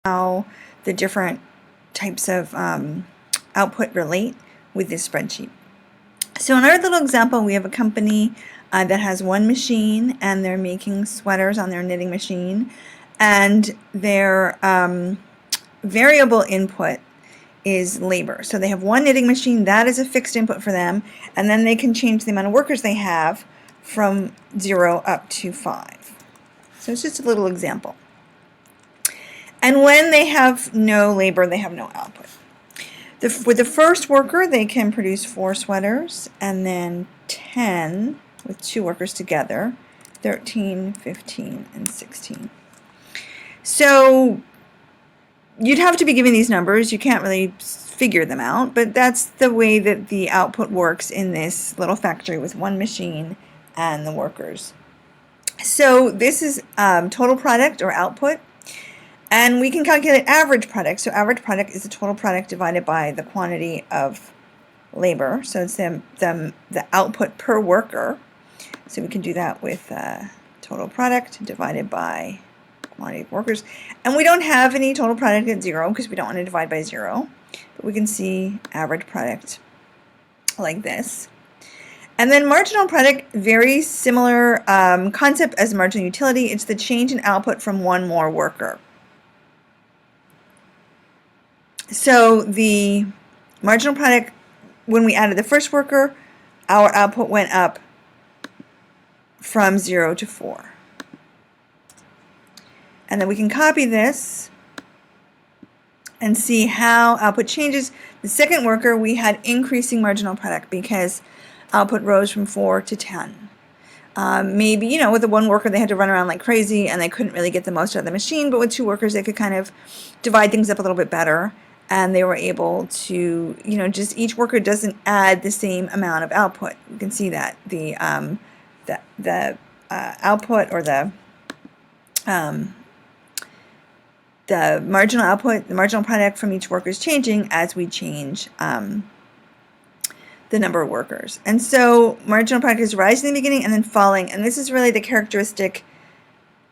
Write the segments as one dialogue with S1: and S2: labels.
S1: how the different types of output relate with this spreadsheet. So in our little example, we have a company that has one machine, and they're making sweaters on their knitting machine, and their variable input is labor. So they have one knitting machine, that is a fixed input for them, and then they can change the amount of workers they have from 0 up to 5. So it's just a little example. And when they have no labor, they have no output. With the first worker, they can produce 4 sweaters, and then 10 with 2 workers together, 13, 15, and 16. So you'd have to be given these numbers. You can't really figure them out, but that's the way that the output works in this little factory with one machine and the workers. So this is total product or output, and we can calculate average product. So average product is the total product divided by the quantity of labor. So it's the output per worker. So we can do that with total product divided by quantity of workers. And we don't have any total product at 0 because we don't want to divide by 0. But we can see average product like this. And then marginal product, very similar concept as marginal utility. It's the change in output from one more worker. So the marginal product, when we added the first worker, our output went up from 0 to 4. And then we can copy this and see how output changes. The second worker, we had increasing marginal product because output rose from 4 to 10. Maybe, with the one worker, they had to run around like crazy and they couldn't really get the most out of the machine, but with 2 workers, they could kind of divide things up a little bit better, and they were able to, just each worker doesn't add the same amount of output. You can see that the output, or the marginal output, the marginal product from each worker is changing as we change the number of workers. And so marginal product is rising in the beginning and then falling, and this is really the characteristic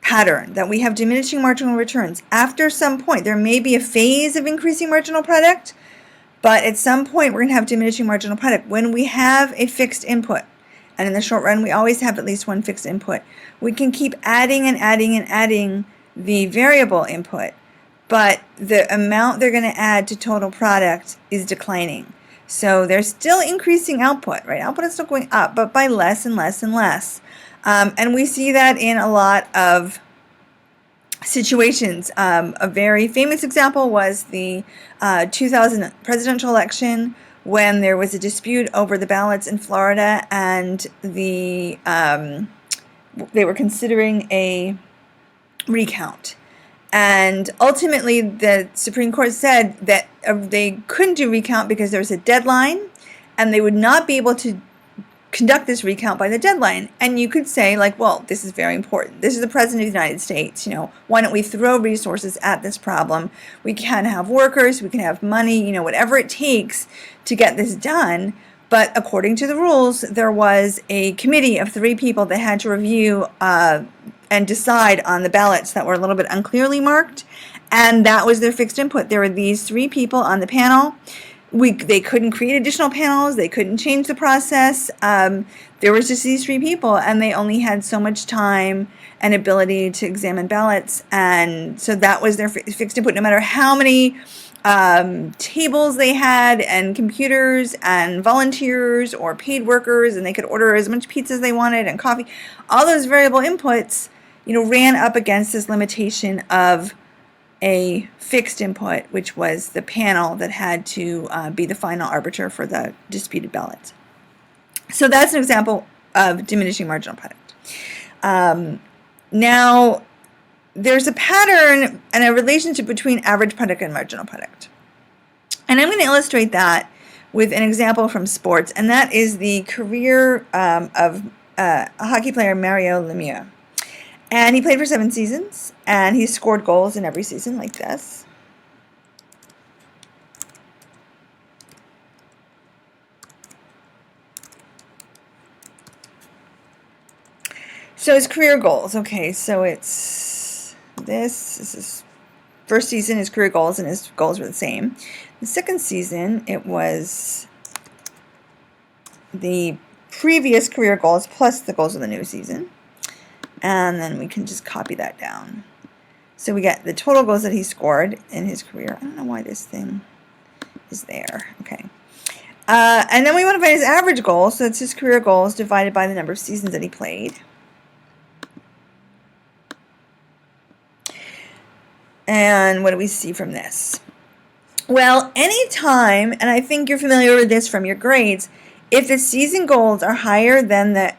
S1: pattern that we have diminishing marginal returns. After some point, there may be a phase of increasing marginal product, but at some point we're going to have diminishing marginal product. When we have a fixed input, and in the short run we always have at least one fixed input, we can keep adding and adding and adding the variable input, but the amount they're going to add to total product is declining. So they're still increasing output, right? Output is still going up, but by less and less and less. And we see that in a lot of situations. A very famous example was the 2000 presidential election, when there was a dispute over the ballots in Florida, and they were considering a recount. And ultimately, the Supreme Court said that they couldn't do recount because there was a deadline, and they would not be able to conduct this recount by the deadline. And you could say, like, well, this is very important. This is the President of the United States. Why don't we throw resources at this problem? We can have workers, we can have money, whatever it takes to get this done. But according to the rules, there was a committee of 3 people that had to review and decide on the ballots that were a little bit unclearly marked, and that was their fixed input. There were these 3 people on the panel. They couldn't create additional panels. They couldn't change the process. There was just these 3 people, and they only had so much time and ability to examine ballots, and so that was their fixed input. No matter how many tables they had, and computers, and volunteers, or paid workers, and they could order as much pizza as they wanted, and coffee, all those variable inputs, ran up against this limitation of a fixed input, which was the panel that had to be the final arbiter for the disputed ballots. So that's an example of diminishing marginal product. Now, there's a pattern and a relationship between average product and marginal product. And I'm going to illustrate that with an example from sports, and that is the career of a hockey player, Mario Lemieux. And he played for 7 seasons, and he scored goals in every season like this. So his career goals, okay, so it's this is first season, his career goals and his goals were the same. The second season, it was the previous career goals plus the goals of the new season. And then we can just copy that down. So we get the total goals that he scored in his career. I don't know why this thing is there. Okay. And then we want to find his average goals. So that's his career goals divided by the number of seasons that he played. And what do we see from this? Well, anytime, and I think you're familiar with this from your grades, if the season goals are higher than the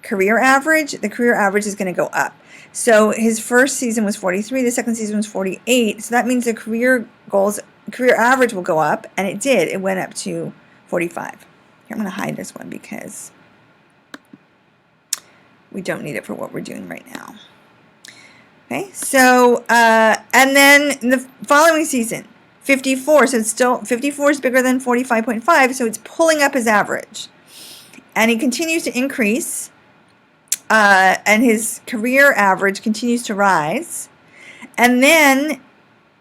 S1: career average is going to go up. So his first season was 43, the second season was 48. So that means the career average will go up, and it did. It went up to 45. Here, I'm going to hide this one because we don't need it for what we're doing right now. Okay, so, and then the following season, 54, so it's still, 54 is bigger than 45.5, so it's pulling up his average. And he continues to increase, and his career average continues to rise. And then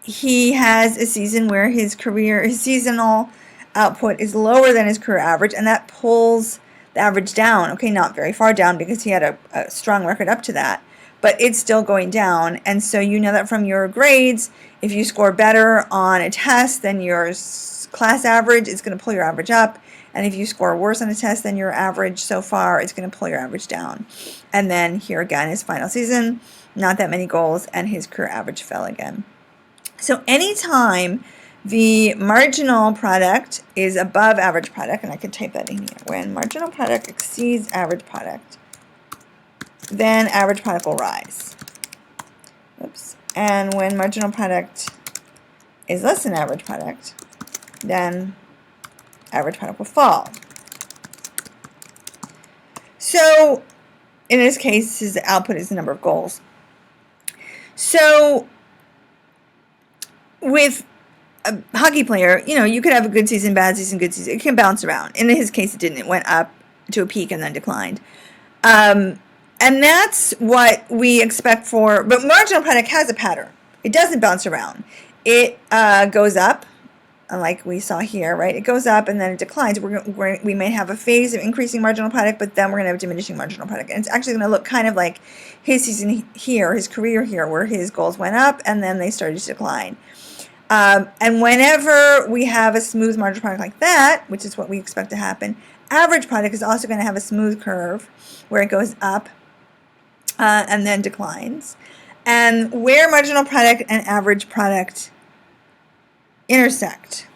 S1: he has a season where his seasonal output is lower than his career average, and that pulls the average down. Okay, not very far down because he had a strong record up to that. But it's still going down, and so you know that from your grades, if you score better on a test than your class average, it's going to pull your average up, and if you score worse on a test than your average so far, it's going to pull your average down. And then here again, his final season, not that many goals, and his career average fell again. So anytime the marginal product is above average product, and I can type that in here, when marginal product exceeds average product, then average product will rise. Oops. And when marginal product is less than average product, then average product will fall. So in this case, his output is the number of goals. So with a hockey player, you know, you could have a good season, bad season, good season. It can bounce around. In his case, it didn't. It went up to a peak and then declined. And that's what we expect for, but marginal product has a pattern. It doesn't bounce around. It goes up, like we saw here, right? It goes up and then it declines. We may have a phase of increasing marginal product, but then we're going to have diminishing marginal product. And it's actually going to look kind of like his season here, his career here, where his goals went up and then they started to decline. And whenever we have a smooth marginal product like that, which is what we expect to happen, average product is also going to have a smooth curve where it goes up and then declines. And where marginal product and average product intersect,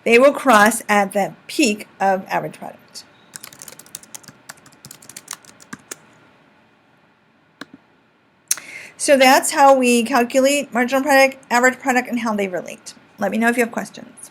S1: they will cross at the peak of average product. So that's how we calculate marginal product, average product, and how they relate. Let me know if you have questions.